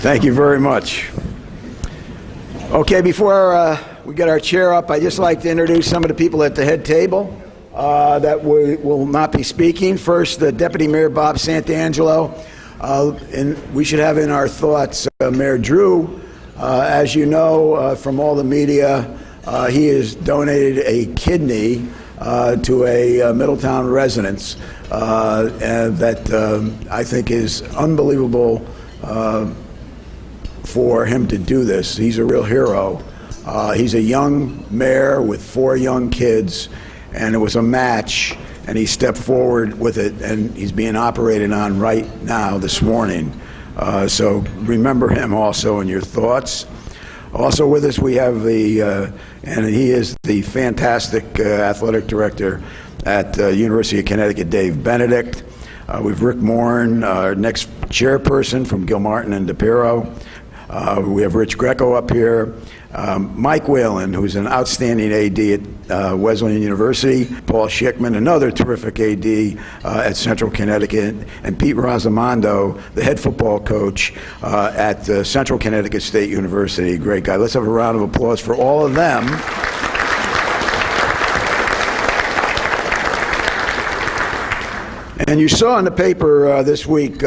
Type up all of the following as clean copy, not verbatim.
Thank you very much. Okay, before we get our chair up, I'd just like to introduce some of the people at the head table that will not be speaking. First, the Deputy Mayor Bob Santangelo. And we should have in our thoughts Mayor Drew. As you know from all the media, he has donated a kidney to a Middletown residence and that I think is unbelievable for him to do this. He's a real hero. He's a young mayor with 4 young kids, and it was a match, and he stepped forward with it, and he's being operated on right now this morning. So remember him also in your thoughts. Also with us we have and he is the fantastic athletic director at University of Connecticut, Dave Benedict. We've Rick Morin, our next chairperson from Gilmartin and DePiro. We have Rich Greco up here. Mike Whalen, who's an outstanding AD at Wesleyan University. Paul Schickman, another terrific AD at Central Connecticut. And Pete Rosamondo, the head football coach at Central Connecticut State University. Great guy. Let's have a round of applause for all of them. And you saw in the paper this week, in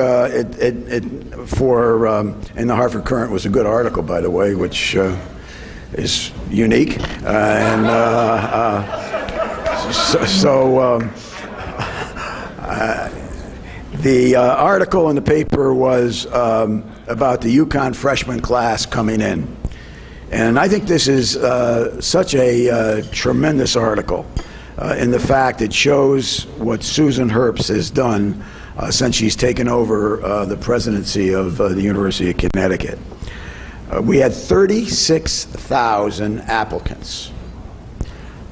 the Hartford Courant was a good article, by the way, which is unique. The article in the paper was about the UConn freshman class coming in. And I think this is such a tremendous article. In the fact it shows what Susan Herbst has done since she's taken over the presidency of the University of Connecticut. We had 36,000 applicants.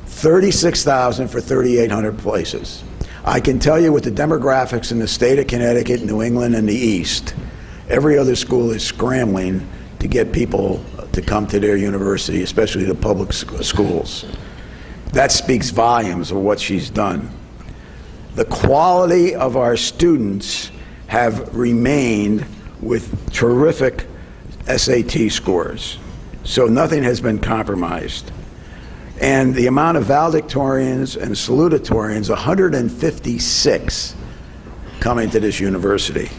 36,000 for 3,800 places. I can tell you with the demographics in the state of Connecticut, New England, and the East, every other school is scrambling to get people to come to their university, especially the public schools. That speaks volumes of what she's done. The quality of our students have remained with terrific SAT scores. So nothing has been compromised. And the amount of valedictorians and salutatorians, 156 coming to this university.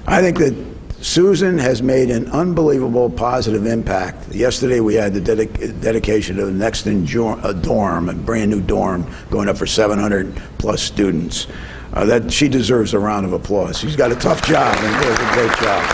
I think that Susan has made an unbelievable positive impact. Yesterday we had the dedication of the next dorm, a brand new dorm going up for 700 plus students. That she deserves a round of applause. She's got a tough job and does a great job.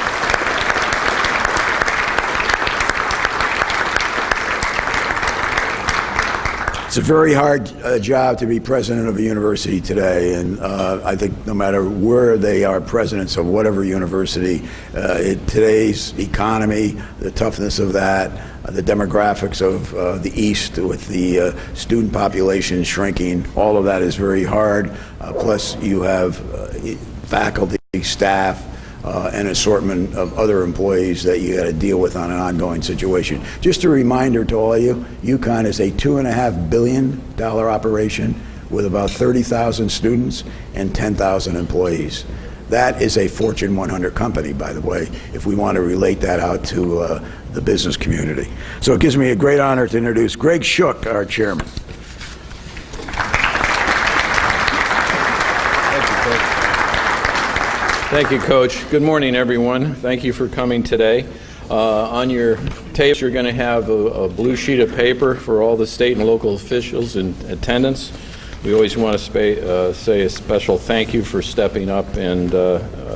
It's a very hard job to be president of a university today, and I think no matter where they are presidents of whatever university, today's economy, the toughness of that, the demographics of the East with the student population shrinking, all of that is very hard. Plus you have faculty, staff, an assortment of other employees that you got to deal with on an ongoing situation. Just a reminder to all of you, UConn is a $2.5 billion operation with about 30,000 students and 10,000 employees. That is a Fortune 100 company, by the way, if we want to relate that out to the business community. So it gives me a great honor to introduce Greg Shook, our chairman. Thank you, Coach. Good morning, everyone. Thank you for coming today. On your tape, you're going to have a blue sheet of paper for all the state and local officials in attendance. We always want to say a special thank you for stepping up and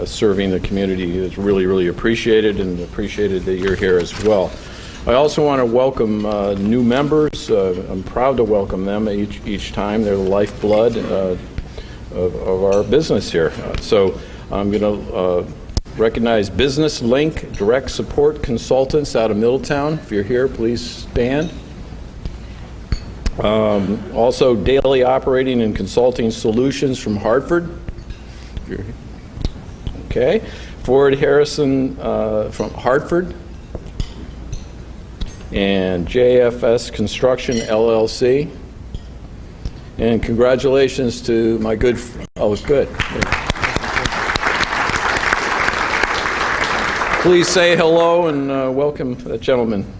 serving the community. It's really, really appreciated, and appreciated that you're here as well. I also want to welcome new members. I'm proud to welcome them each time. They're the lifeblood of our business here. So I'm going to recognize Business Link Direct Support Consultants out of Middletown. If you're here, please stand. Also, Daily Operating and Consulting Solutions from Hartford. If you're here. Okay. Ford Harrison from Hartford. And JFS Construction, LLC. And congratulations to my good, Please say hello and welcome that gentleman.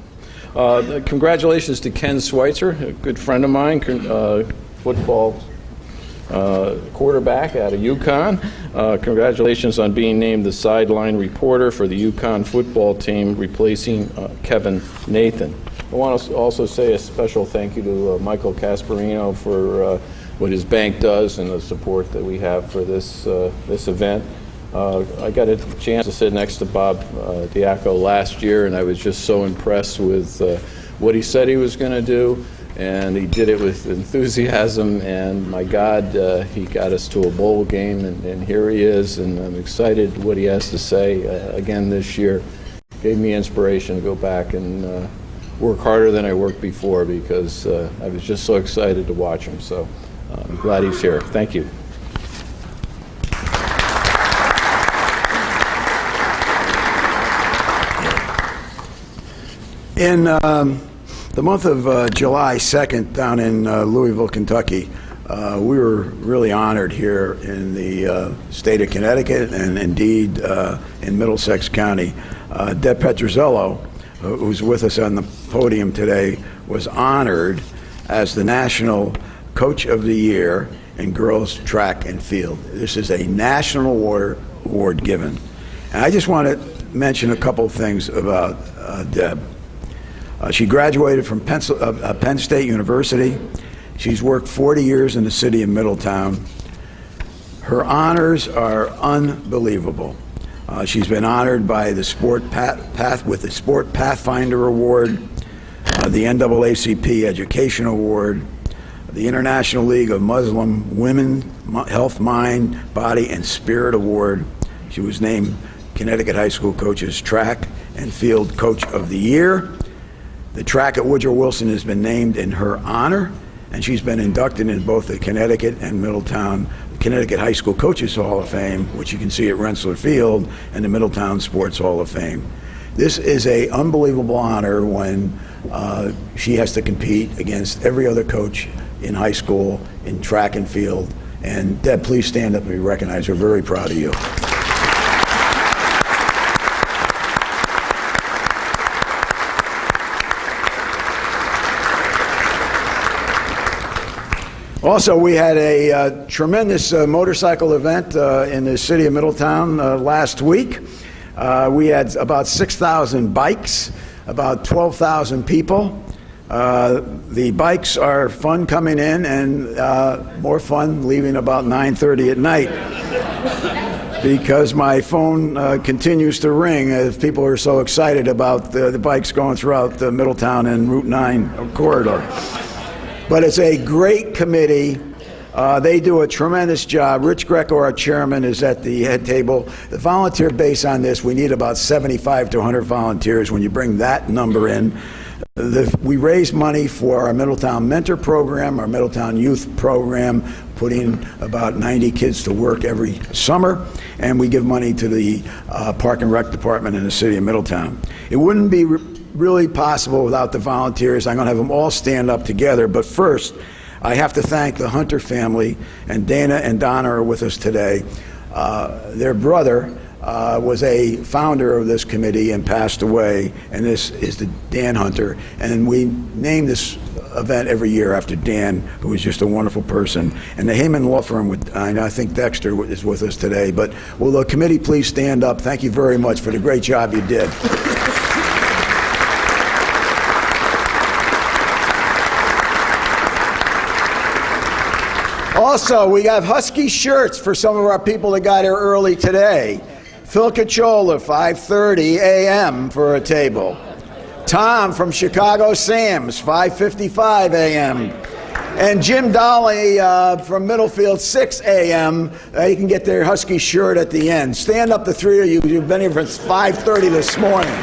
Congratulations to Ken Schweitzer, a good friend of mine, football quarterback out of UConn. Congratulations on being named the sideline reporter for the UConn football team, replacing Kevin Nathan. I want to also say a special thank you to Michael Casparino for what his bank does and the support that we have for this event. I got a chance to sit next to Bob Diaco last year, and I was just so impressed with what he said he was going to do, and he did it with enthusiasm, and my God, he got us to a bowl game, and here he is, and I'm excited what he has to say again this year. Gave me inspiration to go back and work harder than I worked before, because I was just so excited to watch him, so I'm glad he's here. Thank you. In the month of July 2nd down in Louisville, Kentucky, we were really honored here in the state of Connecticut and indeed in Middlesex County. Deb Petrozello, who's with us on the podium today, was honored as the National Coach of the Year in girls track and field. This is a national award given. And I just want to mention a couple of things about Deb. She graduated from Penn State University. She's worked 40 years in the city of Middletown. Her honors are unbelievable. She's been honored by the Sport Pathfinder Award, the NAACP Education Award, the International League of Muslim Women Health, Mind, Body, and Spirit Award. She was named Connecticut High School Coaches Track and Field Coach of the Year. The track at Woodrow Wilson has been named in her honor, and she's been inducted in both the Connecticut and Middletown Connecticut High School Coaches Hall of Fame, which you can see at Rensselaer Field, and the Middletown Sports Hall of Fame. This is an unbelievable honor when she has to compete against every other coach in high school in track and field. And Deb, please stand up and be recognized. We're very proud of you. Also, we had a tremendous motorcycle event in the city of Middletown last week. We had about 6,000 bikes, about 12,000 people. The bikes are fun coming in and more fun leaving about 9:30 at night because my phone continues to ring as people are so excited about the bikes going throughout the Middletown and Route 9 corridor. But it's a great committee. They do a tremendous job. Rich Greco, our chairman, is at the head table. The volunteer base on this, we need about 75 to 100 volunteers. When you bring that number in, we raise money for our Middletown Mentor Program, our Middletown Youth Program, putting about 90 kids to work every summer, and we give money to the Park and Rec Department in the city of Middletown. It wouldn't be really possible without the volunteers. I'm going to have them all stand up together, but first I have to thank the Hunter family, and Dana and Donna are with us today. Their brother was a founder of this committee and passed away, and this is the Dan Hunter, and we name this event every year after Dan, who was just a wonderful person. And the Heyman Law Firm, I think Dexter is with us today, but will the committee please stand up? Thank you very much for the great job you did. Also, we have Husky shirts for some of our people that got here early today. Phil Cacciola, 5:30 a.m. for a table. Tom from Chicago Sam's, 5:55 a.m. And Jim Dolly from Middlefield, 6 a.m. You can get their Husky shirt at the end. Stand up, the three of you. You've been here since 5:30 this morning.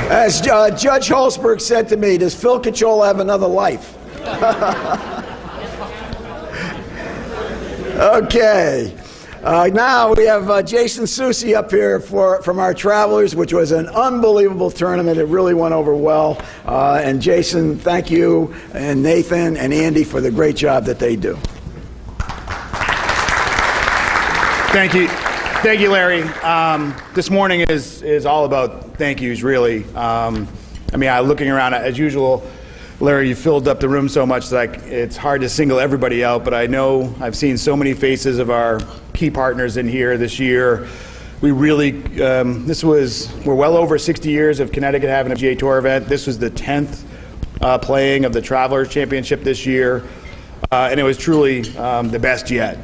As Judge Holzberg said to me, does Phil Cacciola have another life? Okay. Now we have Jason Susi up here from our Travelers, which was an unbelievable tournament. It really went over well. And Jason, thank you, and Nathan and Andy for the great job that they do. Thank you, Larry. This morning is all about thank yous, really. Looking around, as usual, Larry, you filled up the room so much that it's hard to single everybody out, but I know I've seen so many faces of our key partners in here this year. We really, we're well over 60 years of Connecticut having a GA Tour event. This was the 10th playing of the Travelers Championship this year. And it was truly the best yet.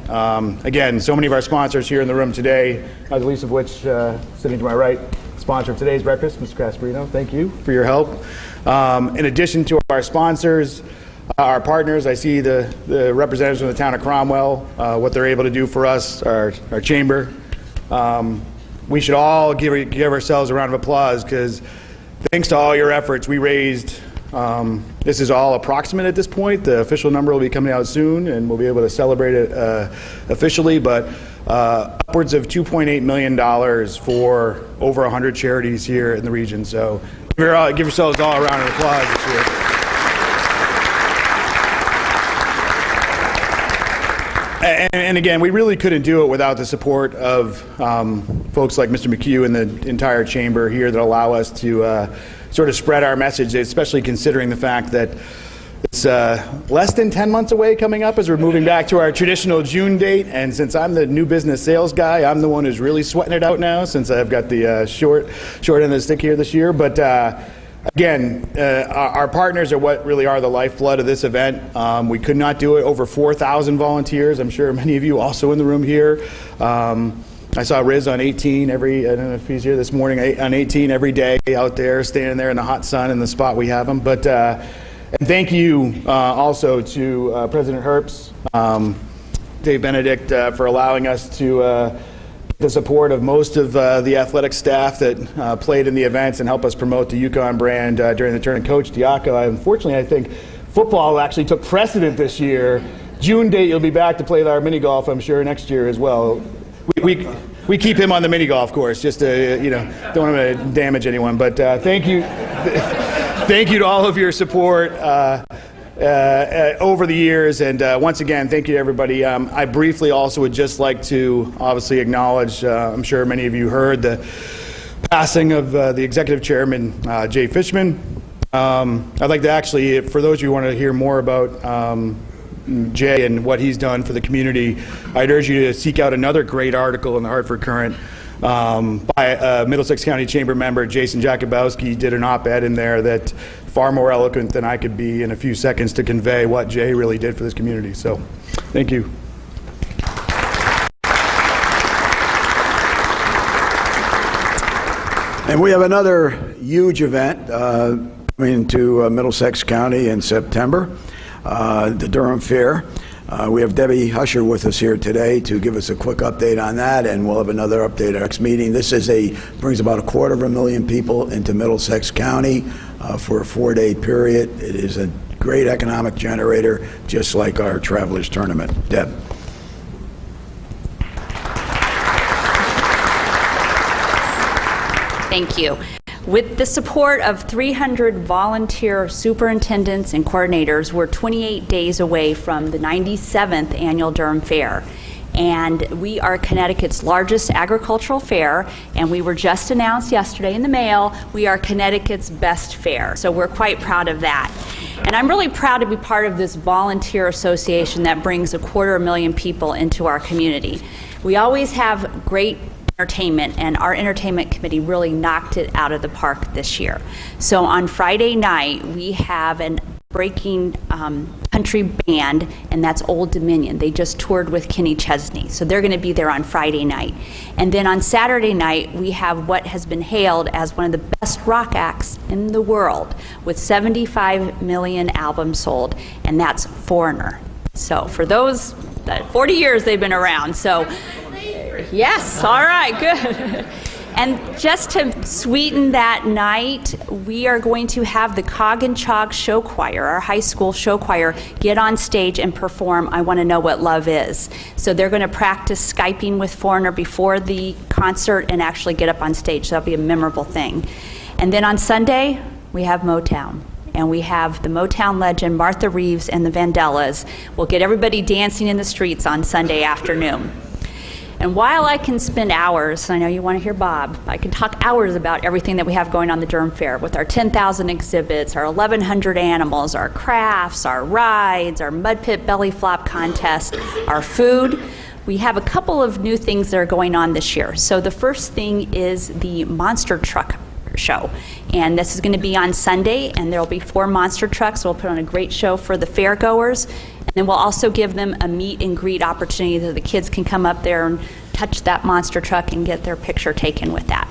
Again, so many of our sponsors here in the room today, not the least of which, sitting to my right, sponsor of today's breakfast, Mr. Casperino. Thank you for your help. In addition to our sponsors, our partners, I see the representatives from the town of Cromwell, what they're able to do for us, our chamber. We should all give ourselves a round of applause because thanks to all your efforts, we raised, this is all approximate at this point. The official number will be coming out soon and we'll be able to celebrate it officially, but upwards of $2.8 million for over 100 charities here in the region. So give yourselves all a round of applause this year. And again, we really couldn't do it without the support of folks like Mr. McHugh and the entire chamber here that allow us to sort of spread our message, especially considering the fact that it's less than 10 months away coming up as we're moving back to our traditional June date. And since I'm the new business sales guy, I'm the one who's really sweating it out now since I've got the short end of the stick here this year. But again, our partners are what really are the lifeblood of this event. We could not do it. Over 4,000 volunteers. I'm sure many of you also in the room here. I saw Riz on 18 I don't know if he's here this morning, on 18 every day out there, standing there in the hot sun in the spot we have him. But, and thank you also to President Herbst, Dave Benedict, for allowing us to the support of most of the athletic staff that played in the events and help us promote the UConn brand during the tournament. Coach Diaco, unfortunately, I think football actually took precedent this year. June date, you'll be back to play our mini golf, I'm sure, next year as well. We keep him on the mini golf course just to, don't want to damage anyone. But thank you to all of your support over the years. And once again, thank you to everybody. I briefly also would just like to obviously acknowledge, I'm sure many of you heard the passing of the executive chairman, Jay Fishman. I'd like to actually, for those of you who want to hear more about Jay and what he's done for the community, I'd urge you to seek out another great article in the Hartford Courant by Middlesex County Chamber member Jason Jakubowski. Did an op-ed in there that far more eloquent than I could be in a few seconds to convey what Jay really did for this community. So, thank you. And we have another huge event coming to Middlesex County in September. The Durham Fair. We have Debbie Husher with us here today to give us a quick update on that, and we'll have another update at our next meeting. This brings about 250,000 people into Middlesex County for a 4-day period. It is a great economic generator, just like our Travelers Tournament. Deb. Thank you. With the support of 300 volunteer superintendents and coordinators, we're 28 days away from the 97th Annual Durham Fair. And we are Connecticut's largest agricultural fair, and we were just announced yesterday in the mail, we are Connecticut's best fair. So we're quite proud of that. And I'm really proud to be part of this volunteer association that brings 250,000 people into our community. We always have great entertainment, and our entertainment committee really knocked it out of the park this year. So on Friday night, we have an breaking country band, and that's Old Dominion. They just toured with Kenny Chesney, so they're going to be there on Friday night. And then on Saturday night, we have what has been hailed as one of the best rock acts in the world, with 75 million albums sold, and that's Foreigner. So for those, 40 years they've been around, so yes, all right, good. And just to sweeten that night, we are going to have the Cog and Chog Show Choir, our high school show choir, get on stage and perform I Want to Know What Love Is. So they're going to practice Skyping with Foreigner before the concert and actually get up on stage. So that'll be a memorable thing. And then on Sunday, we have Motown. And we have the Motown legend, Martha Reeves and the Vandellas. We'll get everybody dancing in the streets on Sunday afternoon. And while I can spend hours, I know you want to hear Bob, I can talk hours about everything that we have going on the Durham Fair with our 10,000 exhibits, our 1,100 animals, our crafts, our rides, our mud pit belly flop contest, our food. We have a couple of new things that are going on this year. So the first thing is the monster truck show. And this is going to be on Sunday, and there will be 4 monster trucks. We'll put on a great show for the fair goers. And then we'll also give them a meet and greet opportunity so the kids can come up there and touch that monster truck and get their picture taken with that.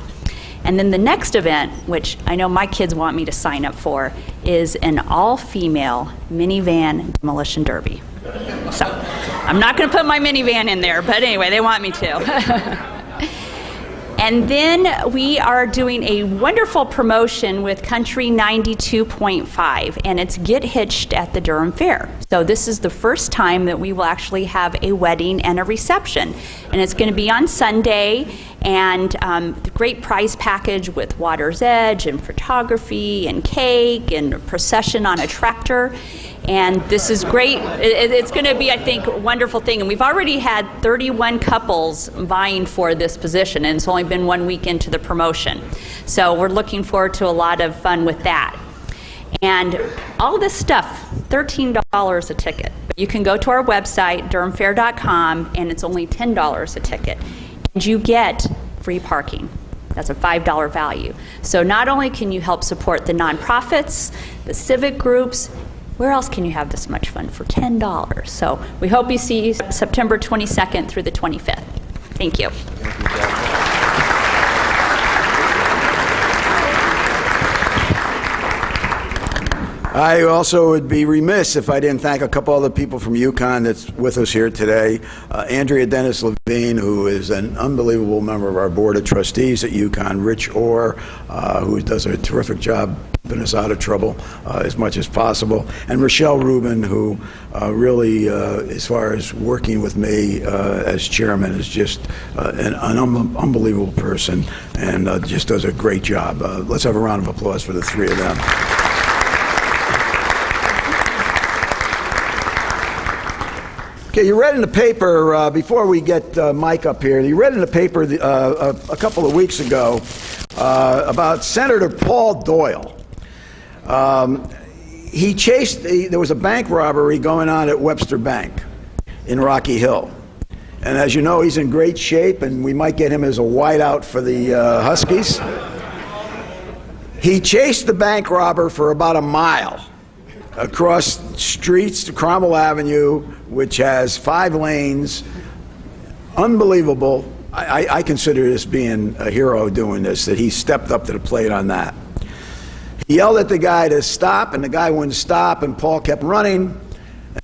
And then the next event, which I know my kids want me to sign up for, is an all-female minivan demolition derby. So I'm not going to put my minivan in there, but anyway, they want me to. And then we are doing a wonderful promotion with Country 92.5, and it's Get Hitched at the Durham Fair. So this is the first time that we will actually have a wedding and a reception. And it's going to be on Sunday, and the great prize package with water's edge and photography and cake and a procession on a tractor. And this is great. It's going to be, I think, a wonderful thing. And we've already had 31 couples vying for this position, and it's only been 1 week into the promotion. So we're looking forward to a lot of fun with that. And all this stuff, $13 a ticket. But you can go to our website, durhamfair.com, and it's only $10 a ticket. And you get free parking. That's a $5 value. So not only can you help support the nonprofits, the civic groups, where else can you have this much fun for $10? So we hope you see September 22nd through the 25th. Thank you. I also would be remiss if I didn't thank a couple other people from UConn that's with us here today. Andrea Dennis Levine, who is an unbelievable member of our Board of Trustees at UConn. Rich Orr, who does a terrific job keeping us out of trouble as much as possible. And Rochelle Rubin, who really, as far as working with me as chairman, is just an unbelievable person and just does a great job. Let's have a round of applause for the 3 of them. Okay, you read in the paper, before we get Mike up here, you read in the paper a couple of weeks ago about Senator Paul Doyle. There was a bank robbery going on at Webster Bank in Rocky Hill. And as you know, he's in great shape, and we might get him as a wideout for the Huskies. He chased the bank robber for about a mile across streets to Cromwell Avenue, which has 5 lanes. Unbelievable. I consider this being a hero doing this, that he stepped up to the plate on that. He yelled at the guy to stop, and the guy wouldn't stop, and Paul kept running.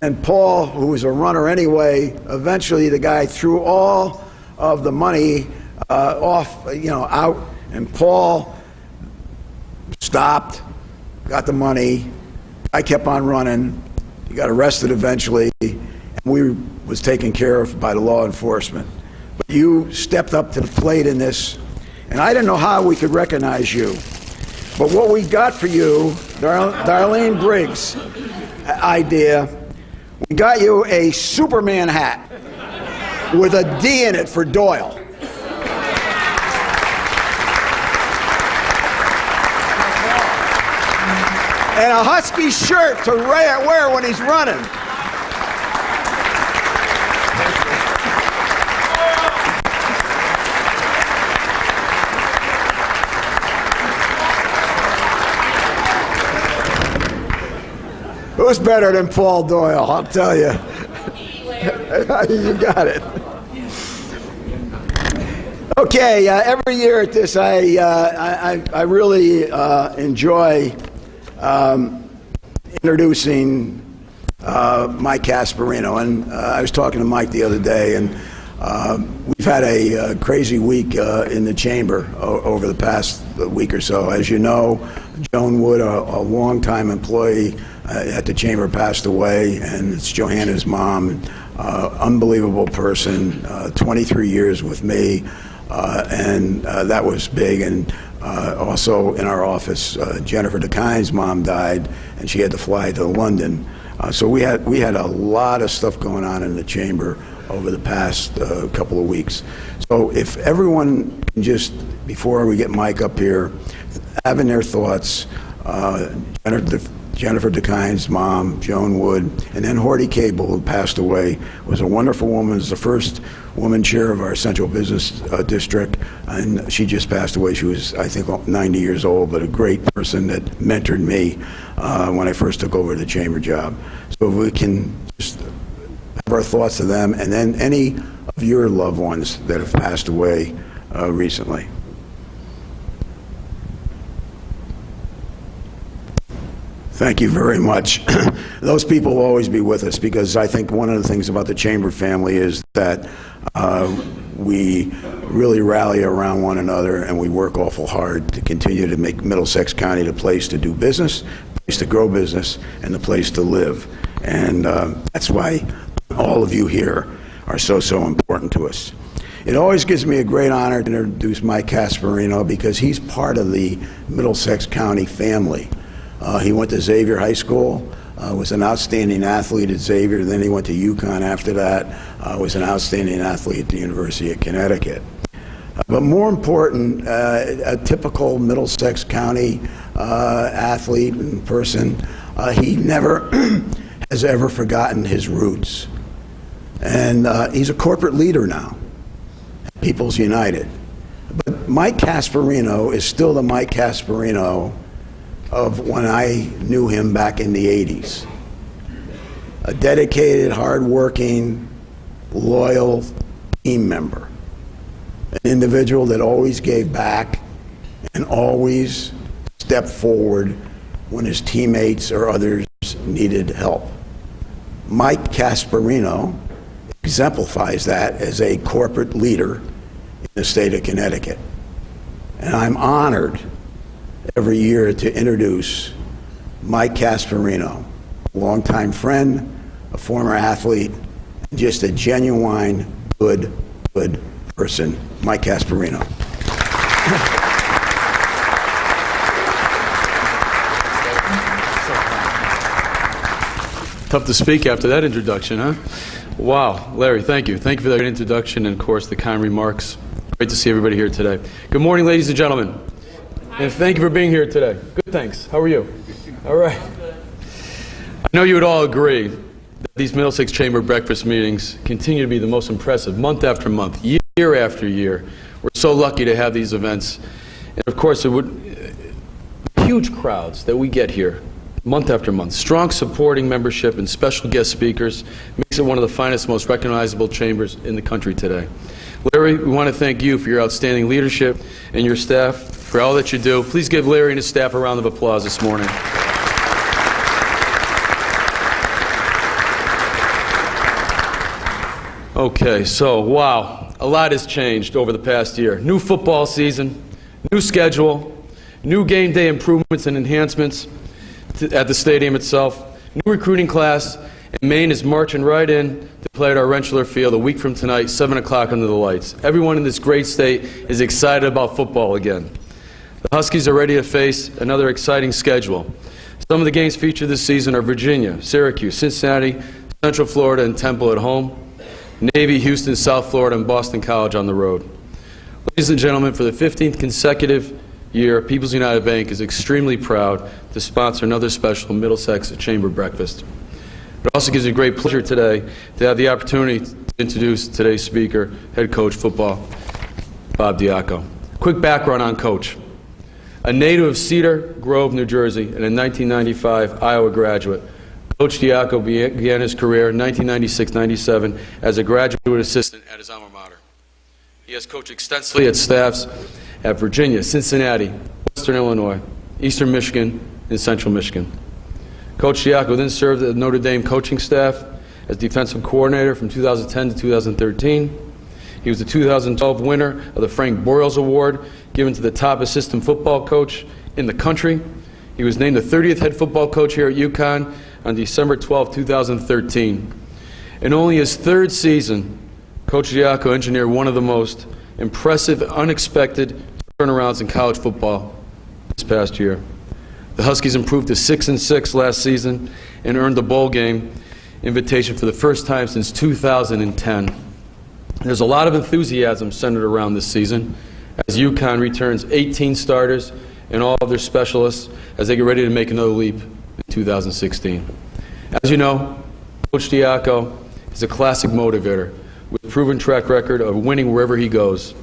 And Paul, who was a runner anyway, eventually the guy threw all of the money out, and Paul stopped, got the money. I kept on running. He got arrested eventually, and we was taken care of by the law enforcement. But you stepped up to the plate in this, and I didn't know how we could recognize you. But what we got for you, Darlene Briggs' idea, we got you a Superman hat with a D in it for Doyle. And a Husky shirt to wear when he's running. Who's better than Paul Doyle? I'll tell you. You got it. Okay, every year at this, I really enjoy introducing Mike Casparino. And I was talking to Mike the other day, and we've had a crazy week in the chamber over the past week or so. As you know, Joan Wood, a longtime employee at the chamber, passed away, and it's Johanna's mom. Unbelievable person, 23 years with me, and that was big. And also in our office, Jennifer DeKine's mom died, and she had to fly to London. So we had a lot of stuff going on in the chamber over the past couple of weeks. So if everyone can just, before we get Mike up here, having their thoughts, Jennifer DeKine's mom, Joan Wood, and then Horty Cable, who passed away, was a wonderful woman, was the first woman chair of our central business district, and she just passed away. She was, I think, 90 years old, but a great person that mentored me when I first took over the chamber job. So if we can just have our thoughts to them, and then any of your loved ones that have passed away recently. Thank you very much. Those people will always be with us, because I think one of the things about the Chamber family is that we really rally around one another, and we work awful hard to continue to make Middlesex County the place to do business, the place to grow business, and the place to live. And that's why all of you here are so important to us. It always gives me a great honor to introduce Mike Casparino, because he's part of the Middlesex County family. He went to Xavier High School, was an outstanding athlete at Xavier, then he went to UConn after that, was an outstanding athlete at the University of Connecticut. But more important, a typical Middlesex County athlete and person, he never has ever forgotten his roots. And he's a corporate leader now, People's United. But Mike Casparino is still the Mike Casparino of when I knew him back in the 80s. A dedicated, hardworking, loyal team member. An individual that always gave back and always stepped forward when his teammates or others needed help. Mike Casparino exemplifies that as a corporate leader in the state of Connecticut. And I'm honored every year to introduce Mike Casparino, a longtime friend, a former athlete, and just a genuine good person, Mike Casparino. Tough to speak after that introduction, huh? Wow, Larry, thank you. Thank you for that introduction and, of course, the kind remarks. Great to see everybody here today. Good morning, ladies and gentlemen. And thank you for being here today. Good, thanks. How are you? All right. I know you would all agree that these Middlesex Chamber breakfast meetings continue to be the most impressive month after month, year after year. We're so lucky to have these events. And of course, huge crowds that we get here month after month. Strong supporting membership and special guest speakers makes it one of the finest, most recognizable chambers in the country today. Larry, we want to thank you for your outstanding leadership and your staff for all that you do. Please give Larry and his staff a round of applause this morning. Okay, so wow, a lot has changed over the past year. New football season, new schedule, new game day improvements and enhancements at the stadium itself, new recruiting class, and Maine is marching right in to play at our Rensselaer Field a week from tonight, 7 o'clock under the lights. Everyone in this great state is excited about football again. The Huskies are ready to face another exciting schedule. Some of the games featured this season are Virginia, Syracuse, Cincinnati, Central Florida, and Temple at home, Navy, Houston, South Florida, and Boston College on the road. Ladies and gentlemen, for the 15th consecutive year, People's United Bank is extremely proud to sponsor another special Middlesex Chamber breakfast. It also gives me great pleasure today to have the opportunity to introduce today's speaker, head coach football, Bob Diaco. Quick background on Coach. A native of Cedar Grove, New Jersey, and a 1995 Iowa graduate, Coach Diaco began his career in 1996-97 as a graduate assistant at his alma mater. He has coached extensively at staffs at Virginia, Cincinnati, Western Illinois, Eastern Michigan, and Central Michigan. Coach Diaco then served at the Notre Dame coaching staff as defensive coordinator from 2010 to 2013. He was the 2012 winner of the Frank Boyles Award, given to the top assistant football coach in the country. He was named the 30th head football coach here at UConn on December 12, 2013. In only his third season, Coach Diaco engineered one of the most impressive, unexpected turnarounds in college football this past year. The Huskies improved to 6-6 last season and earned the bowl game invitation for the first time since 2010. There's a lot of enthusiasm centered around this season as UConn returns 18 starters and all of their specialists as they get ready to make another leap in 2016. As you know, Coach Diaco is a classic motivator with a proven track record of winning wherever he goes.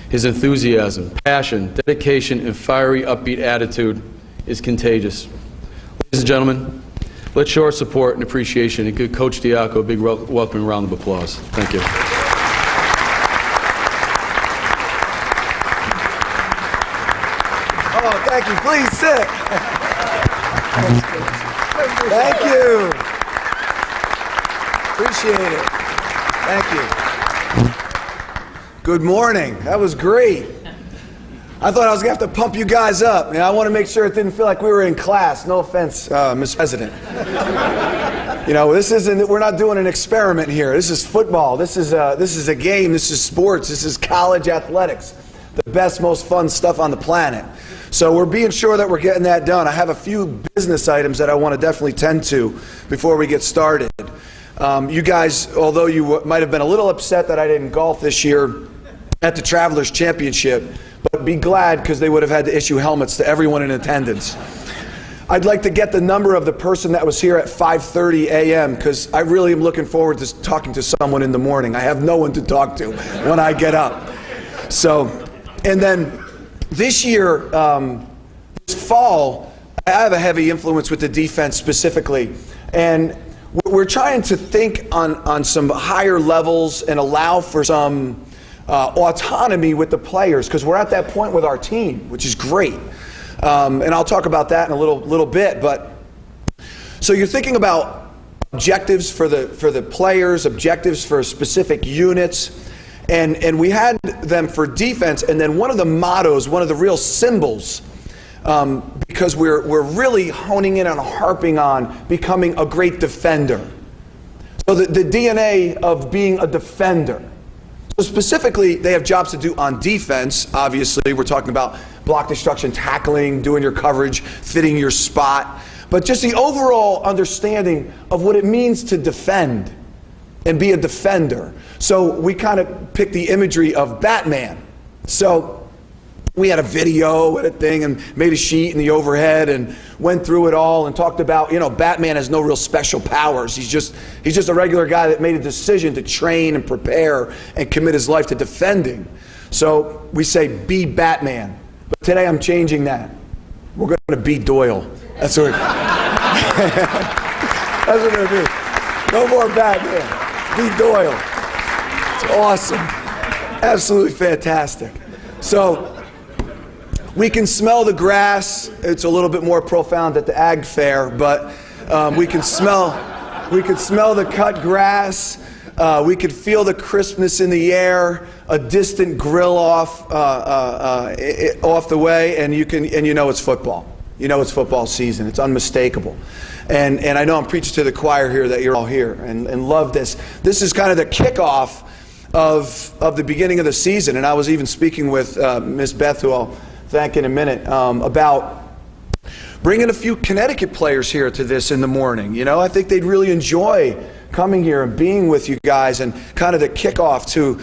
His enthusiasm, passion, dedication, and fiery, upbeat attitude is contagious. Ladies and gentlemen, let's show our support and appreciation and give Coach Diaco a big welcoming round of applause. Thank you. Oh, thank you. Please sit. Thank you. Appreciate it. Thank you. Good morning. That was great. I thought I was going to have to pump you guys up. I want to make sure it didn't feel like we were in class. No offense, Mr. President. This isn't, we're not doing an experiment here. This is football. This is a game. This is sports. This is college athletics. The best, most fun stuff on the planet. So we're being sure that we're getting that done. I have a few business items that I want to definitely tend to before we get started. You guys, although you might have been a little upset that I didn't golf this year at the Travelers Championship, but be glad because they would have had to issue helmets to everyone in attendance. I'd like to get the number of the person that was here at 5:30 a.m. because I really am looking forward to talking to someone in the morning. I have no one to talk to when I get up. So, and then this year, this fall, I have a heavy influence with the defense specifically. And we're trying to think on some higher levels and allow for some autonomy with the players because we're at that point with our team, which is great. And I'll talk about that in a little bit. But so you're thinking about objectives for the players, objectives for specific units, and we had them for defense. And then one of the mottos, one of the real symbols, because we're really honing in on harping on becoming a great defender. So the DNA of being a defender. So specifically, they have jobs to do on defense. Obviously, we're talking about block destruction, tackling, doing your coverage, fitting your spot. But just the overall understanding of what it means to defend and be a defender. So we kind of picked the imagery of Batman. So we had a video and a thing and made a sheet in the overhead and went through it all and talked about, Batman has no real special powers. He's just a regular guy that made a decision to train and prepare and commit his life to defending. So we say, be Batman. But today I'm changing that. We're going to be Doyle. That's what that's what we're going to do. No more Batman. Be Doyle. It's awesome. Absolutely fantastic. So we can smell the grass. It's a little bit more profound at the ag fair, but we can smell the cut grass. We could feel the crispness in the air, a distant grill off the way, and you know it's football. You know it's football season. It's unmistakable. And I know I'm preaching to the choir here that you're all here and love this. This is kind of the kickoff of the beginning of the season. And I was even speaking with Miss Beth, who I'll thank in a minute, about bringing a few Connecticut players here to this in the morning. I think they'd really enjoy coming here and being with you guys and kind of the kickoff to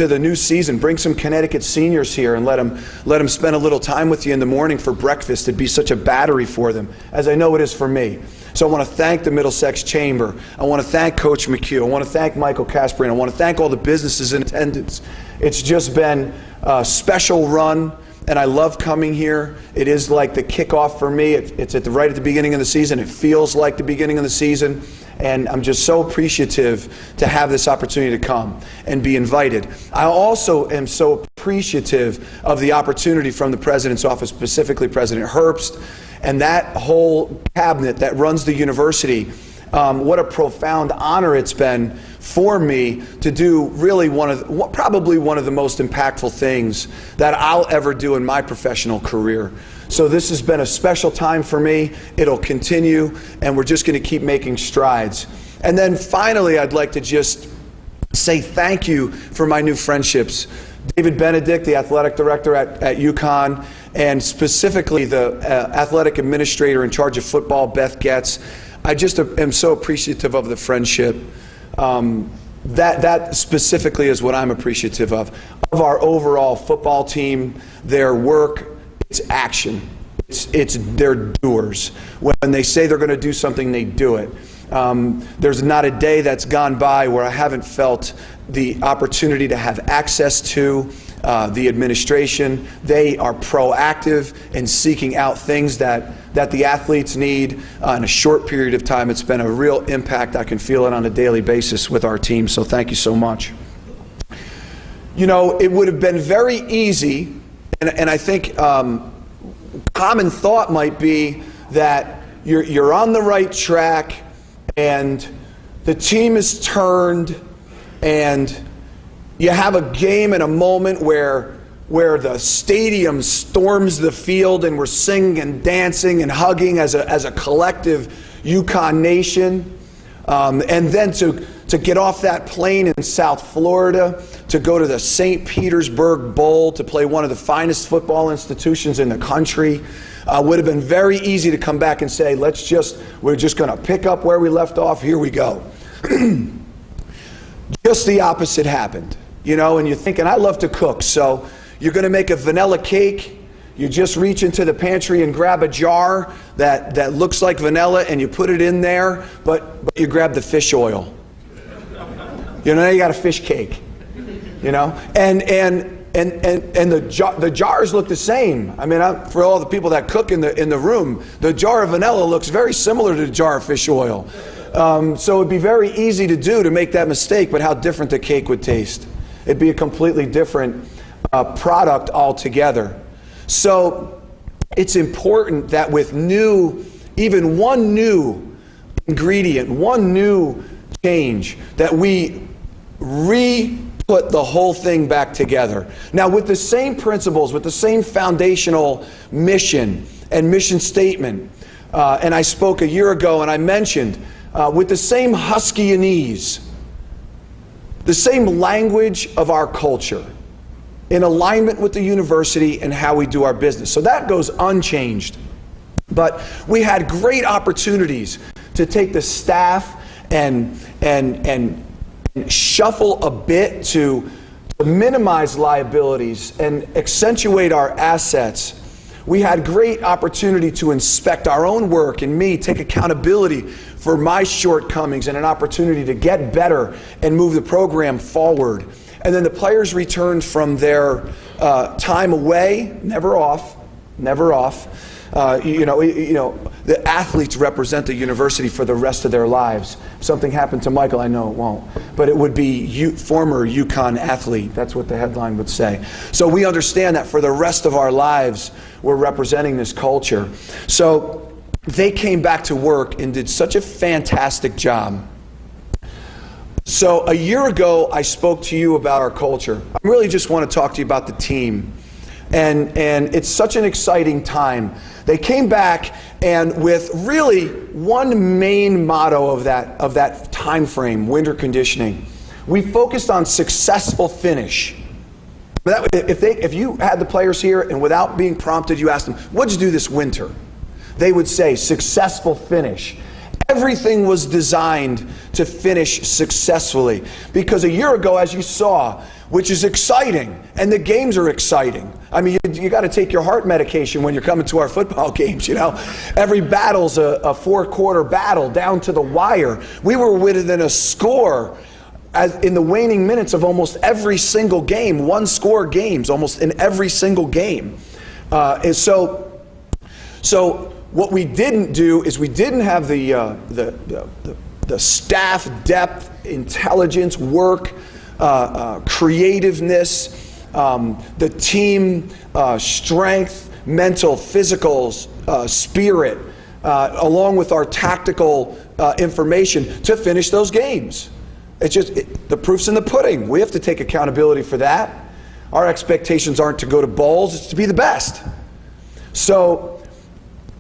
the new season. Bring some Connecticut seniors here and let them spend a little time with you in the morning for breakfast. It'd be such a battery for them, as I know it is for me. So I want to thank the Middlesex Chamber. I want to thank Coach McHugh. I want to thank Michael Casperin. I want to thank all the businesses in attendance. It's just been a special run. And I love coming here. It is like the kickoff for me. It's right at the beginning of the season. It feels like the beginning of the season. And I'm just so appreciative to have this opportunity to come and be invited. I also am so appreciative of the opportunity from the President's office, specifically President Herbst, and that whole cabinet that runs the university. What a profound honor it's been for me to do really probably one of the most impactful things that I'll ever do in my professional career. So this has been a special time for me. It'll continue, and we're just going to keep making strides. And then finally, I'd like to just say thank you for my new friendships. David Benedict, the athletic director at UConn, and specifically the athletic administrator in charge of football, Beth Getz. I just am so appreciative of the friendship. That specifically is what I'm appreciative of our overall football team, their work, it's action. It's they're doers. When they say they're going to do something, they do it. There's not a day that's gone by where I haven't felt the opportunity to have access to the administration. They are proactive in seeking out things that the athletes need in a short period of time. It's been a real impact. I can feel it on a daily basis with our team, so thank you so much. You know, it would have been very easy, and I think common thought might be that you're on the right track and the team is turned and you have a game and a moment where the stadium storms the field and we're singing and dancing and hugging as a collective UConn nation. And then to get off that plane in South Florida, to go to the St. Petersburg Bowl, to play one of the finest football institutions in the country, would have been very easy to come back and say, we're just going to pick up where we left off, here we go. Just the opposite happened, you know, and you're thinking, I love to cook, so you're going to make a vanilla cake. You just reach into the pantry and grab a jar that looks like vanilla and you put it in there, but you grab the fish oil. You know, now you got a fish cake, you know, and the jars look the same. I mean, for all the people that cook in the room, the jar of vanilla looks very similar to the jar of fish oil. So it'd be very easy to make that mistake, but how different the cake would taste. It'd be a completely different product altogether. So it's important that with even one new ingredient, one new change, that we put the whole thing back together. Now with the same principles, with the same foundational mission and mission statement, and I spoke a year ago and I mentioned, with the same Huskyinese, the same language of our culture, in alignment with the university and how we do our business. So that goes unchanged. But we had great opportunities to take the staff and shuffle a bit to minimize liabilities and accentuate our assets. We had great opportunity to inspect our own work and take accountability for my shortcomings and an opportunity to get better and move the program forward. And then the players returned from their time away, never off. The athletes represent the university for the rest of their lives. If something happened to Michael, I know it won't, but it would be former UConn athlete. That's what the headline would say. So we understand that for the rest of our lives, we're representing this culture. So they came back to work and did such a fantastic job. So a year ago, I spoke to you about our culture. I really just want to talk to you about the team. And it's such an exciting time. They came back and with really one main motto of that time frame, winter conditioning, we focused on successful finish. If you had the players here and without being prompted, you asked them, what'd you do this winter? They would say successful finish. Everything was designed to finish successfully. Because a year ago, as you saw, which is exciting, and the games are exciting. I mean, you got to take your heart medication when you're coming to our football games, you know. Every battle's a four-quarter battle down to the wire. We were within a score in the waning minutes of almost every single game, one-score games almost in every single game. And so what we didn't do is we didn't have the staff depth, intelligence, work, creativeness, the team strength, mental, physical, spirit, along with our tactical information to finish those games. It's just the proof's in the pudding. We have to take accountability for that. Our expectations aren't to go to bowls, it's to be the best. So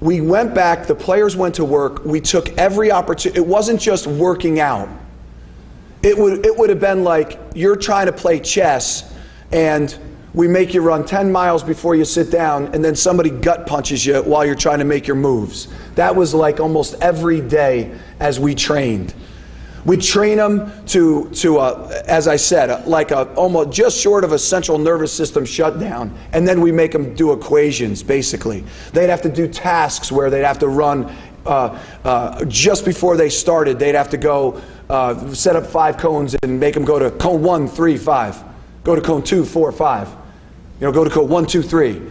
we went back, the players went to work, we took every opportunity. It wasn't just working out. It would have been like you're trying to play chess and we make you run 10 miles before you sit down, and then somebody gut punches you while you're trying to make your moves. That was like almost every day as we trained. We'd train them to as I said, like almost just short of a central nervous system shutdown, and then we make them do equations, basically. They'd have to do tasks where they'd have to run, just before they started, they'd have to go set up 5 cones and make them go to cone 1, 3, 5. Go to cone 2, 4, 5. Go to cone 1, 2, 3.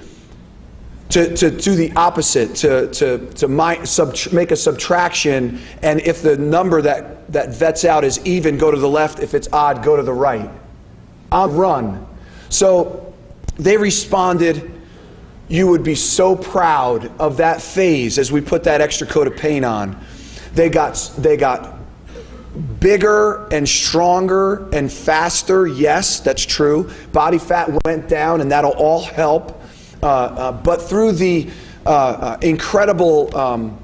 To do the opposite, to make a subtraction, and if the number that vets out is even, go to the left. If it's odd, go to the right. Run. So they responded. You would be so proud of that phase as we put that extra coat of paint on. They got bigger and stronger and faster. Yes, that's true. Body fat went down, and that'll all help. But through the incredible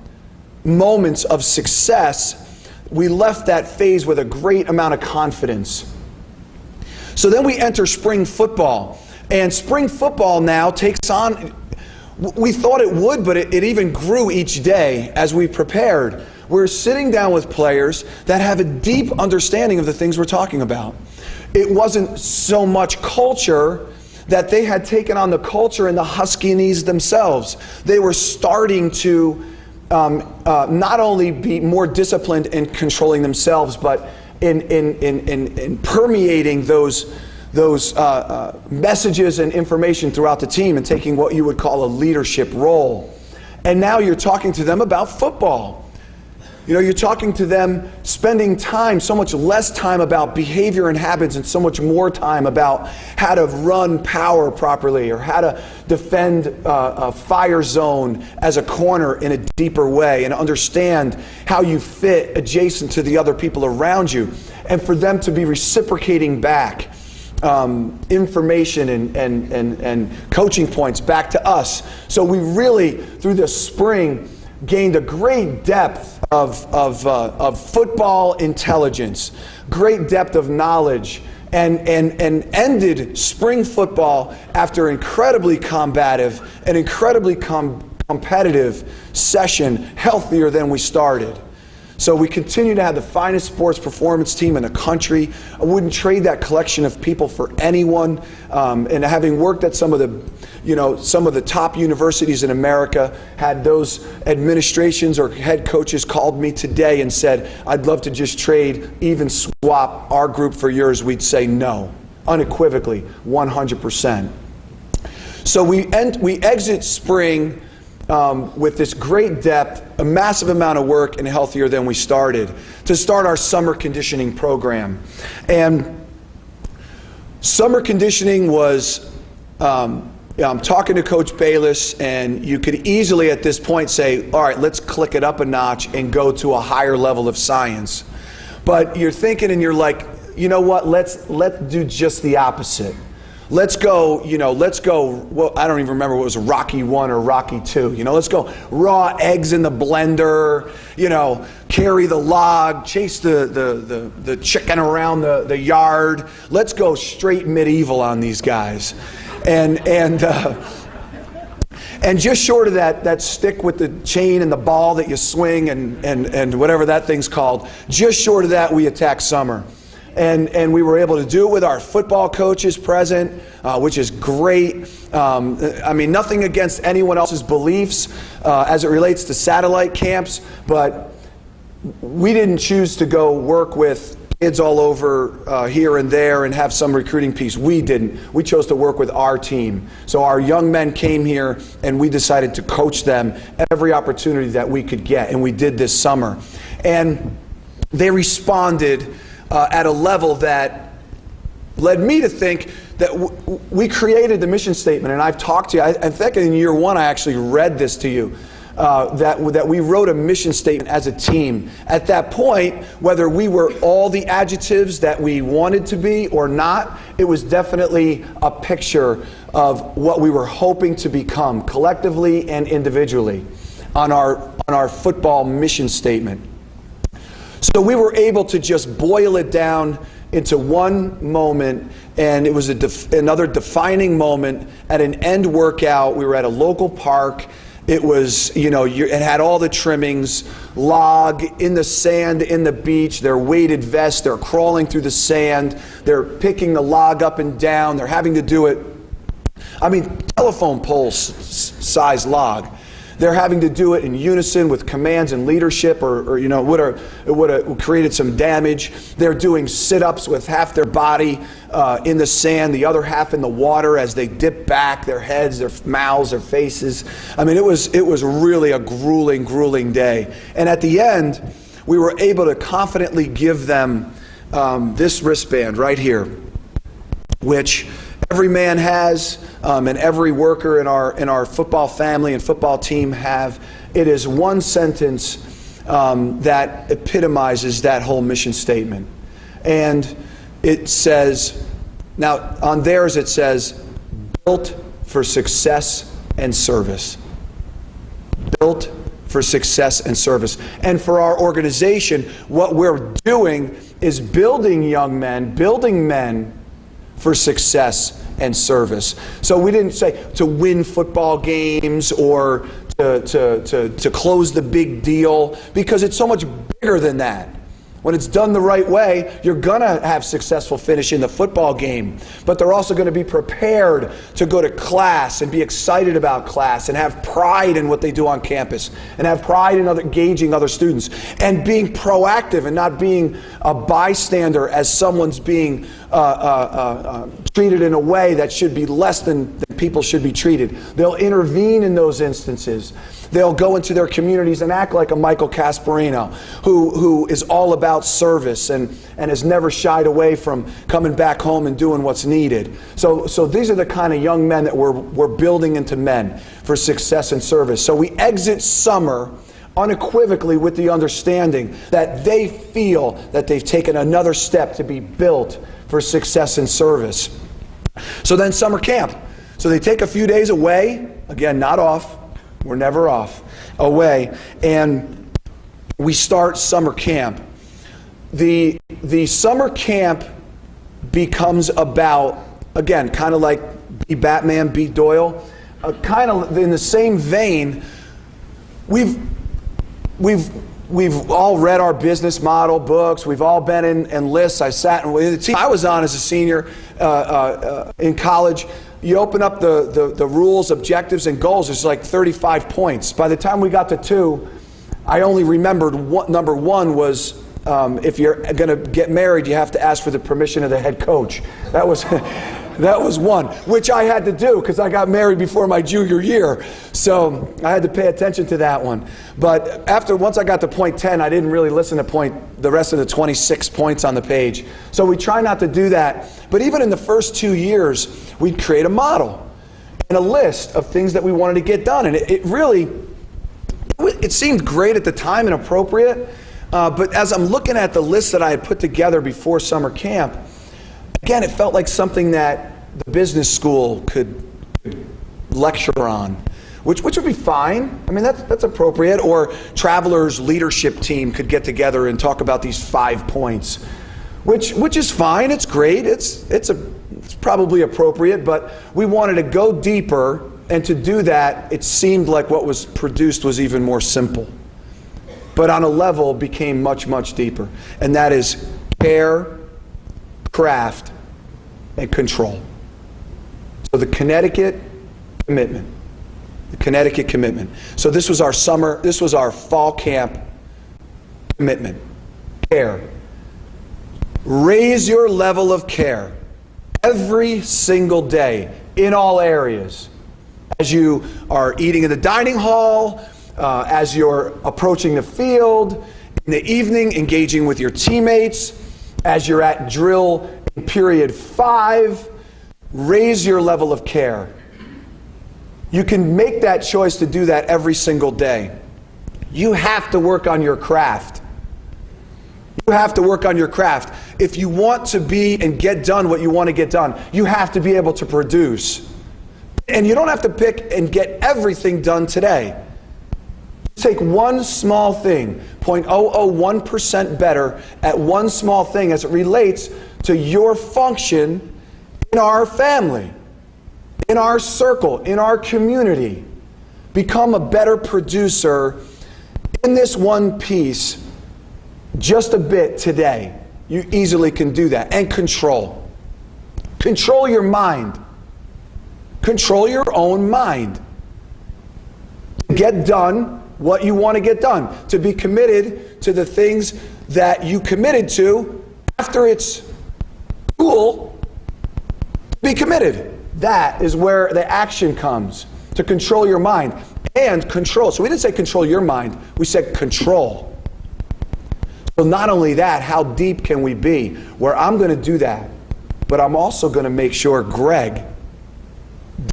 moments of success, we left that phase with a great amount of confidence. So then we enter spring football. And spring football now takes on, we thought it would, but it even grew each day as we prepared. We're sitting down with players that have a deep understanding of the things we're talking about. It wasn't so much culture, that they had taken on the culture and the Huskinese themselves. They were starting to not only be more disciplined in controlling themselves, but in permeating those messages and information throughout the team and taking what you would call a leadership role. And now you're talking to them about football. You're talking to them, spending time, so much less time about behavior and habits and so much more time about how to run power properly or how to defend a fire zone as a corner in a deeper way and understand how you fit adjacent to the other people around you, and for them to be reciprocating back information and coaching points back to us. So we really, through this spring, gained a great depth of football intelligence, great depth of knowledge, and ended spring football after incredibly combative and incredibly competitive session, healthier than we started. So we continue to have the finest sports performance team in the country. I wouldn't trade that collection of people for anyone. And having worked at some of the top universities in America, had those administrations or head coaches called me today and said, I'd love to just trade, even swap our group for yours, we'd say no, unequivocally, 100%. So we exit spring with this great depth, a massive amount of work, and healthier than we started, to start our summer conditioning program. And summer conditioning was, I'm talking to Coach Bayless, and you could easily at this point say, all right, let's click it up a notch and go to a higher level of science. But you're thinking and you're like, you know what, let's do just the opposite. Let's go, well, I don't even remember what it was, Rocky 1 or Rocky 2. Let's go raw eggs in the blender, carry the log, chase the chicken around the yard. Let's go straight medieval on these guys. And just short of that stick with the chain and the ball that you swing and whatever that thing's called, just short of that, we attack summer. And we were able to do it with our football coaches present, which is great. Nothing against anyone else's beliefs as it relates to satellite camps, but we didn't choose to go work with kids all over here and there and have some recruiting piece. We didn't. We chose to work with our team. So our young men came here, and we decided to coach them every opportunity that we could get, and we did this summer. And they responded at a level that led me to think that we created the mission statement. And I've talked to you, I think in year one I actually read this to you, that we wrote a mission statement as a team. At that point, whether we were all the adjectives that we wanted to be or not, it was definitely a picture of what we were hoping to become collectively and individually on our football mission statement. So we were able to just boil it down into one moment, and it was another defining moment at an end workout. We were at a local park. It was, it had all the trimmings, log, in the sand, in the beach, their weighted vests, they're crawling through the sand, they're picking the log up and down, they're having to do it, telephone pole size log. They're having to do it in unison with commands and leadership, or it would have created some damage. They're doing sit-ups with half their body in the sand, the other half in the water as they dip back their heads, their mouths, their faces. It was really a grueling day. And at the end, we were able to confidently give them this wristband right here, which every man has, and every worker in our football family and football team have. It is one sentence that epitomizes that whole mission statement. And it says, now on theirs it says, built for success and service. Built for success and service. And for our organization, what we're doing is building young men, building men for success and service. So we didn't say to win football games or to close the big deal, because it's so much bigger than that. When it's done the right way, you're going to have successful finish in the football game, but they're also going to be prepared to go to class and be excited about class and have pride in what they do on campus and have pride in engaging other students and being proactive and not being a bystander as someone's being treated in a way that should be less than people should be treated. They'll intervene in those instances. They'll go into their communities and act like a Michael Casparino, who is all about service and has never shied away from coming back home and doing what's needed. So these are the kind of young men that we're building into men for success and service. So we exit summer unequivocally with the understanding that they feel that they've taken another step to be built for success and service. So then summer camp. So they take a few days away, again, not off, we're never off, away, and we start summer camp. The summer camp becomes about, again, kind of like Be Batman, Beat Doyle, kind of in the same vein. We've all read our business model books. We've all been in lists. I sat in the team I was on as a senior in college. You open up the rules, objectives, and goals. There's like 35 points. By the time we got to 2, I only remembered what number 1 was. If you're going to get married, you have to ask for the permission of the head coach. That was that was 1, which I had to do because I got married before my junior year. So I had to pay attention to that one. But once I got to point 10, I didn't really listen to the rest of the 26 points on the page. So we try not to do that. But even in the first 2 years, we'd create a model and a list of things that we wanted to get done. And it seemed great at the time and appropriate. But as I'm looking at the list that I had put together before summer camp, again, it felt like something that the business school could lecture on, which would be fine. That's appropriate. Or Travelers leadership team could get together and talk about these 5 points, which is fine. It's great. It's probably appropriate. But we wanted to go deeper, and to do that, it seemed like what was produced was even more simple, but on a level became much, much deeper. And that is care, craft, and control. So the Connecticut commitment. The Connecticut commitment. So this was our fall camp commitment. Care. Raise your level of care every single day in all areas. As you are eating in the dining hall, as you're approaching the field, in the evening, engaging with your teammates, as you're at drill in period 5, raise your level of care. You can make that choice to do that every single day. You have to work on your craft. You have to work on your craft. If you want to be and get done what you want to get done, you have to be able to produce. And you don't have to pick and get everything done today. Take one small thing, 0.001% better at one small thing as it relates to your function in our family, in our circle, in our community. Become a better producer in this one piece just a bit today. You easily can do that. And control. Control your mind. Control your own mind. Get done what you want to get done. To be committed to the things that you committed to after it's cool. Be committed. That is where the action comes. To control your mind. And control. So we didn't say control your mind. We said control. So not only that, how deep can we be? Where I'm going to do that. But I'm also going to make sure Greg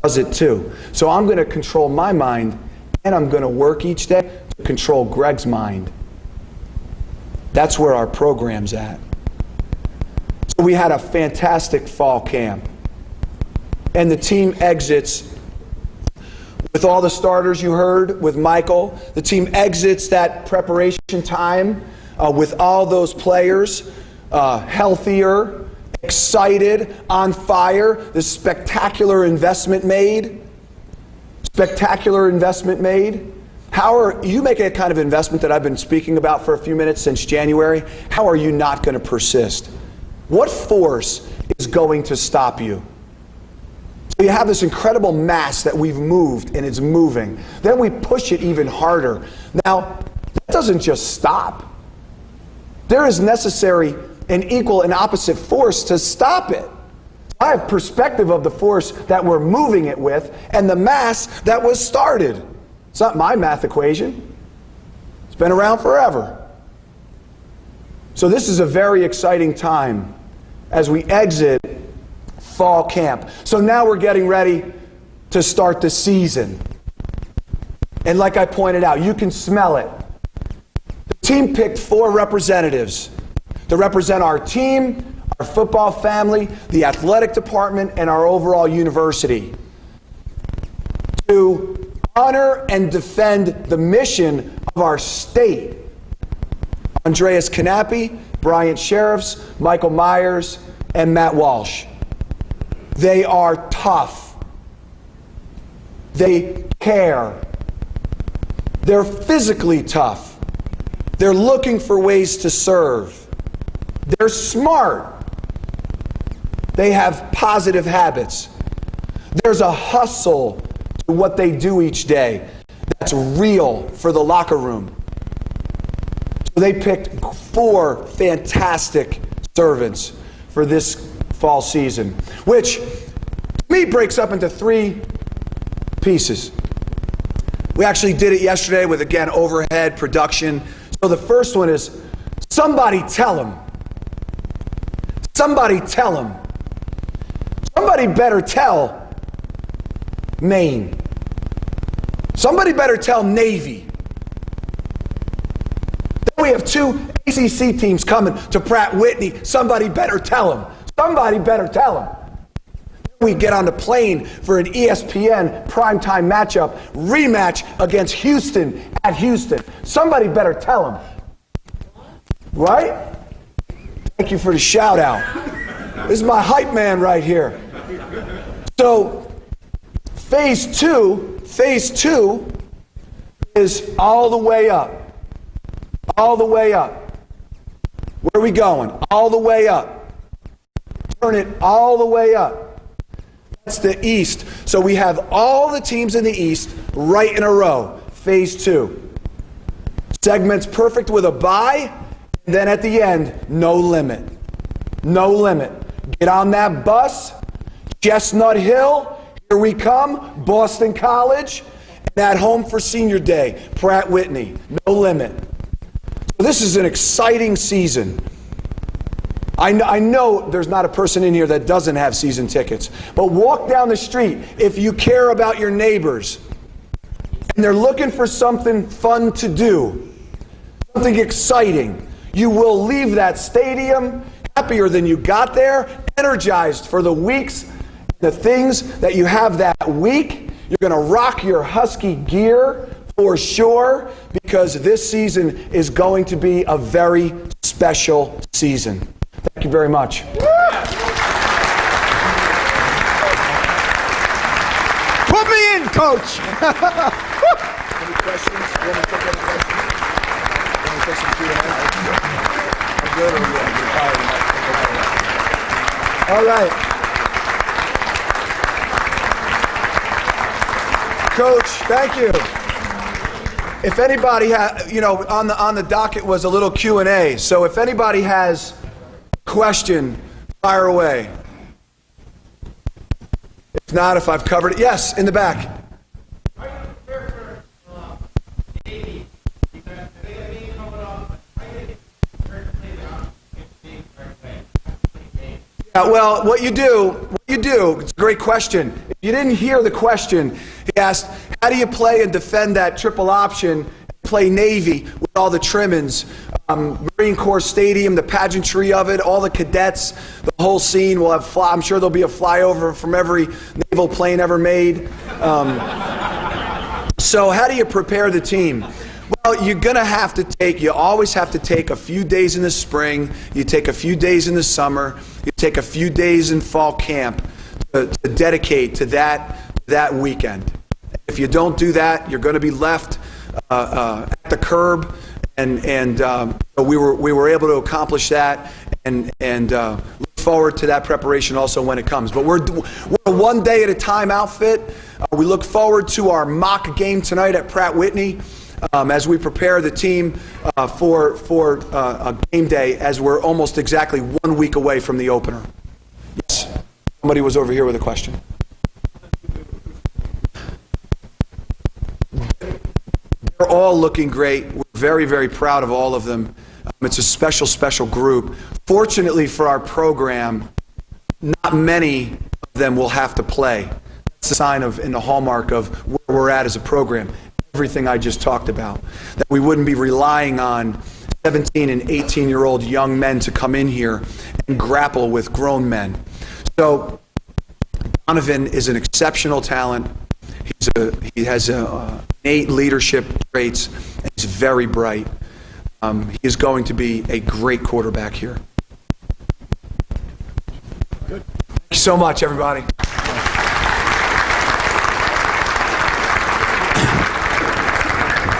does it too. So I'm going to control my mind, and I'm going to work each day to control Greg's mind. That's where our program's at. So we had a fantastic fall camp. And the team exits with all the starters you heard with Michael. The team exits that preparation time with all those players healthier, excited, on fire. This spectacular investment made. Spectacular investment made. How are you making a kind of investment that I've been speaking about for a few minutes since January? How are you not going to persist? What force is going to stop you? So you have this incredible mass that we've moved and it's moving. Then we push it even harder. Now, that doesn't just stop. There is necessary an equal and opposite force to stop it. I have perspective of the force that we're moving it with and the mass that was started. It's not my math equation. It's been around forever. So this is a very exciting time as we exit fall camp. So now we're getting ready to start the season. And like I pointed out, you can smell it. The team picked 4 representatives to represent our team, our football family, the athletic department, and our overall university, to honor and defend the mission of our state. Andreas Knappe, Bryant Sheriffs, Michael Myers, and Matt Walsh. They are tough. They care. They're physically tough. They're looking for ways to serve. They're smart. They have positive habits. There's a hustle to what they do each day that's real for the locker room. So they picked 4 fantastic servants for this fall season, which to me breaks up into 3 pieces. We actually did it yesterday with, again, overhead production. So the first one is, somebody tell them. Somebody tell them. Somebody better tell Maine. Somebody better tell Navy. Then we have 2 ACC teams coming to Pratt Whitney. Somebody better tell them. Somebody better tell them. We get on the plane for an ESPN primetime matchup, rematch against Houston at Houston. Somebody better tell them. Right? Thank you for the shout out. This is my hype man right here. So, phase two is all the way up. All the way up. Where are we going? All the way up. Turn it all the way up. That's the East. So we have all the teams in the East right in a row. Phase 2. Segments perfect with a bye. And then at the end, no limit. No limit. Get on that bus. Chestnut Hill. Here we come. Boston College. And at home for senior day. Pratt Whitney. No limit. So this is an exciting season. I know there's not a person in here that doesn't have season tickets. But walk down the street if you care about your neighbors and they're looking for something fun to do, something exciting. You will leave that stadium happier than you got there, energized for the weeks, the things that you have that week. You're going to rock your Husky gear for sure, because this season is going to be a very special season. Thank you very much. Coach. Any questions? You want to take any questions? You want to take some Q&A? I'm good, or you want to be tired? All right. Coach, thank you. If anybody on the docket was a little Q&A. So if anybody has a question, fire away. If not, if I've covered it, yes, in the back. Yeah, well, what you do, it's a great question. If you didn't hear the question, he asked, how do you play and defend that triple option and play Navy with all the trimmings? Marine Corps Stadium, the pageantry of it, all the cadets, the whole scene will have I'm sure there'll be a flyover from every naval plane ever made. So how do you prepare the team? Well, you're going to you always have to take a few days in the spring, you take a few days in the summer, you take a few days in fall camp to dedicate to that weekend. If you don't do that, you're going to be left at the curb, and we were able to accomplish that, and look forward to that preparation also when it comes. But we're a one day at a time outfit. We look forward to our mock game tonight at Pratt Whitney. As we prepare the team for a game day, as we're almost exactly 1 week away from the opener. Yes, somebody was over here with a question. They're all looking great. We're very, very proud of all of them. It's a special, special group. Fortunately for our program, not many of them will have to play. That's a sign of, and the hallmark of where we're at as a program. Everything I just talked about, that we wouldn't be relying on 17 and 18-year-old young men to come in here and grapple with grown men. So Donovan is an exceptional talent. He has innate leadership traits, and he's very bright. He is going to be a great quarterback here. Good. Thank you so much, everybody.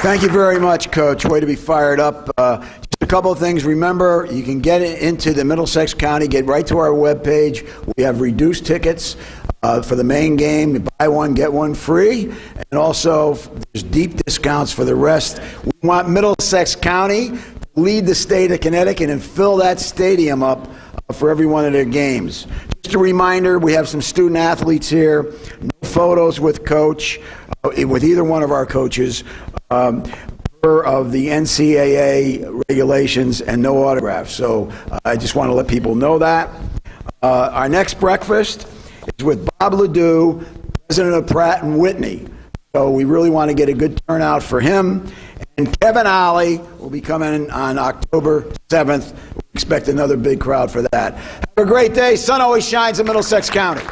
Thank you very much, Coach. Way to be fired up. Just a couple of things. Remember, you can get into the Middlesex County, get right to our webpage. We have reduced tickets for the main game. You buy one, get one free. And also, there's deep discounts for the rest. We want Middlesex County to lead the state of Connecticut and fill that stadium up for every one of their games. Just a reminder, we have some student athletes here. No photos with Coach, with either one of our coaches. Of the NCAA regulations, and no autographs. So I just want to let people know that. Our next breakfast is with Bob Ledoux, president of Pratt & Whitney. So we really want to get a good turnout for him. And Kevin Ollie will be coming on October 7th. We expect another big crowd for that. Have a great day. Sun always shines in Middlesex County.